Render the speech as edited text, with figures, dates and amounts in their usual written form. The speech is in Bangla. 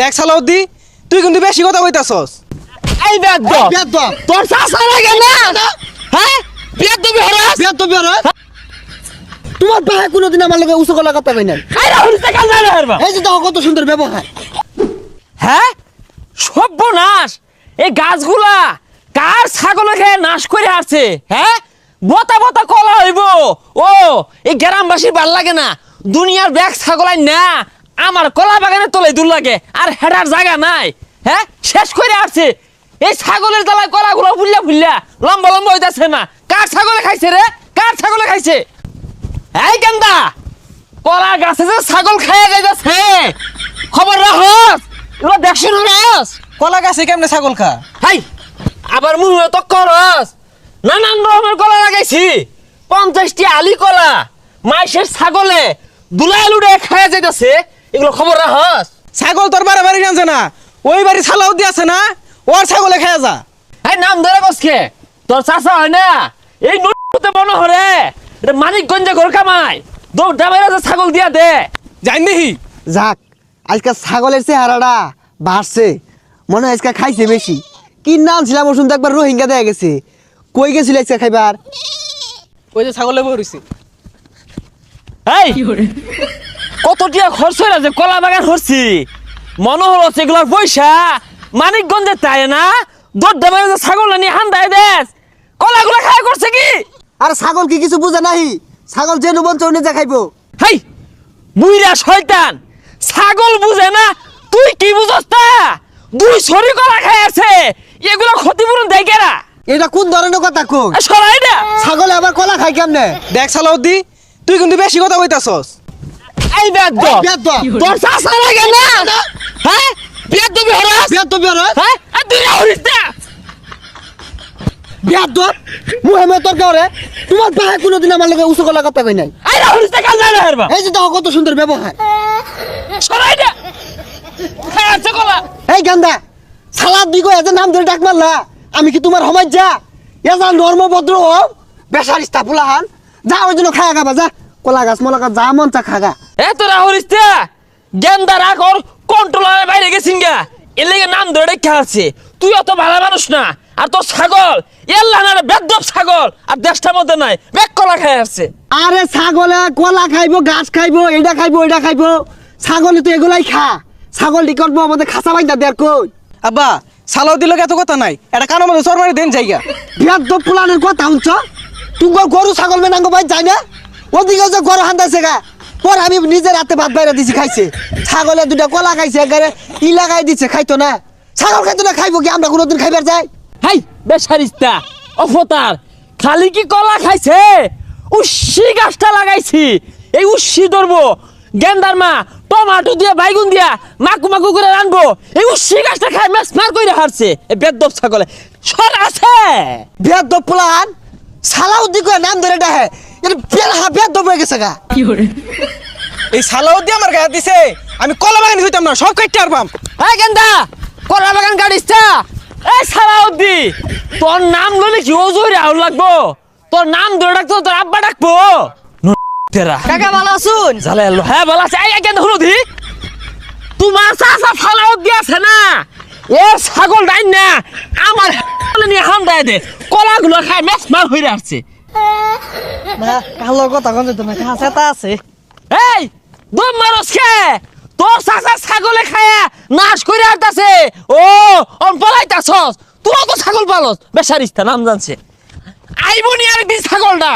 দেখ সালাউদ্দি, তুই কিন্তু বেশি কথা কইতাছস। এই বেয়াদব তোর চাচা লাগে না হ্যাঁ বেয়াদবি হরাস তোমার ভাই কোনোদিন আমার লগে উঁচু গলা কথা কই নাই। এই রাহুল তে কাল না হারবা এই যে দেখো কত সুন্দর ব্যবহার। হ্যাঁ সর্বনাশ এই গাছগুলা কার ছাগল খেয়ে নাশ করে আসছে হ্যাঁ বতা বতা কলা হইব ও এই গ্রামবাসীর ভাল লাগে না দুনিয়ার ব্যাগ ছাগলাই না আমার কলা বাগানে তলে দূর লাগে আর হেডার জায়গা নাই হ্যাঁ শেষ করে আসছে এই ছাগলের জ্বালায় কলাগুলো ফুললা ফুললা লম্বা লম্বা হইতাছে না কার ছাগলে খাইছে রে কার ছাগলে খাইছে এই গেন্দা কলা গাছে যে ছাগল খাইয়া যাইতাছে খবর রাখস এগুলো দেখছো না রাস কলা গাছে কেমনে ছাগল খা? হাই আবার মুহে তো করস নানান রকমের কলা লাগাইছি 50টি আলি কলা মাইশের ছাগলে দুলাই লুড়ে খাইয়া যাইতাছে এগুলো খবর রাখস ছাগল তোর বাড়ি জানছে না, ওই বাড়ি সালাউদ্দি আছে না, ওর ছাগলে খেয়ে যা। এই নাম ধরে বসকে তোর চাচা হয় না এই নতে মনে হরে এটা মানিকগঞ্জে ঘর কামাই দৌড়টা বাইরে ছাগল দিয়া দে জানি দেখি। যাক আজকে ছাগলের চেহারাটা বাড়ছে, মনে হয় আজকে খাইছে বেশি। কি নাম ছিলাম ওষুধ একবার রোহিঙ্গা দেয়া গেছে, কই গেছিল আজকে খাইবার? ওই যে ছাগলে বইছি। এই কত টিয়া খরচ হইলা যে কলা বাগান হরছি মনে হলো সেগুলার পয়সা মানিকগঞ্জে তাই না দৌড়টা বাইরে ছাগল নিয়ে হান্দায় দেশ কলাগুলা খায় করছে কি আর ছাগল কি কিছু বুঝে নাই? ছাগল যে নুবন চৌনে যা খাইবো। হাই বুইরা শয়তান ছাগল বুঝে না তুই কি বুঝস তা দুই ছড়ি কলা খাই আছে এগুলো ক্ষতিপূরণ দেয় কেরা এটা কোন ধরনের কথা কই? সরাই না ছাগলে আবার কলা খাই কেমনে? দেখ সালাউদ্দি, তুই কিন্তু বেশি কথা কইতাছস। এই বেয়াদব বেয়াদব। তোর চাচা লাগে না হ্যাঁ বেয়াদবি হরাস হ্যাঁ আর তুই হরিস না বেয়াদব মুহাম্মদ তোর গাওরে তোমার ভাই কোনোদিন আমার লগে উঁচু গলা কথা কই নাই। এই হরিস না কাল না হারবা এই যে দেখো কত সুন্দর ব্যবহার। সরাই না খাই আছে কলা এই গান্দা সালাদ দিগো এত নাম ধরে ডাক মারলা, আমি কি তোমার সমাজ যা এজা নর্ম ভদ্র ও বেসারিস্তা ফুলাহান যা ওই জন্য খায়া খাবা যা কলা গাছ মলা গাছ যা মন চা খাগা। এ তোরা হরিস না গেন্দা রাখ ওর কন্ট্রোলারের বাইরে গেছিন গা এর লেগে নাম ধরে রেখে আছে তুই অত ভালো মানুষ না আর তোর ছাগল এল্লা না বেদব ছাগল আর দেশটার মধ্যে নাই বেক কলা খাই আসছে আরে ছাগলে কলা খাইবো গাছ খাইবো এটা খাইবো ওইটা খাইবো ছাগলে তো এগুলাই খা ছাগল কি করবো আমাদের খাসা বাইন্দা দেখ কই আব্বা সালাউদ্দির লোক এত কথা নাই, এটা কারোর মধ্যে চোর মারি দেন জায়গা। বেদব ফুলানের কথা শুনছ তুই গরু ছাগল মেনাঙ্গ ভাই যাই না ওদিকে যে গরু হান্দাছে গা পর আমি নিজের হাতে ভাত বাইরে দিছি খাইছে ছাগলে দুটা কলা খাইছে একেবারে ই লাগাই দিচ্ছে খাইতো না ছাগল খাইতো না খাইবো কি আমরা কোনোদিন খাইবার যাই হাই বেসারিস্তা অফতার খালি কি কলা খাইছে উস্সি গাছটা লাগাইছি এই উস্সি ধরবো গেন্দার মা টমাটো দিয়ে বাইগুন দিয়া মাকু মাকু করে রানবো এই উস্সি গাছটা খাই মাছ মার কইরা হারছে এই বেদব ছাগলে সর আছে বেদব ফুলান সালাউদ্দি কয় নাম ধরে ডাহে এটা বেলহা বেদব হয়ে গেছে গা এই সালাউদ্দি আমার গায়ে দিছে, আমি কলা বাগানে হইতাম না, সব কাটতে পারবাম। এই গেন্দা কলা বাগান গাড়িসটা এই সালাউদ্দি তোর নাম লইলে কি ওজোরে আউল লাগবো তোর নাম ধরে ডাকতো তোর আব্বা ডাকবো তেরা কাকা ভালো আছুন? জালে আল্লো হ্যাঁ বলা আছে এই কেন হলো দি তোমার চাচা সালাউদ্দি আছে না এ ছাগল ডাইন না আমার নিয়ে হাম দেয় দে কলাগুলো খাই ম্যাচ মার হইরে আসছে না কালোর কথা কোন যেত না কাছে তা আছে এই দম মারস খে তোর চাচা ছাগলে খায়া নাশ করে আসতেছে ও অন পলাইতাছস তুই তো ছাগল পালস বেসারিস্তা নাম জানছে আইবনি আর দি ছাগলটা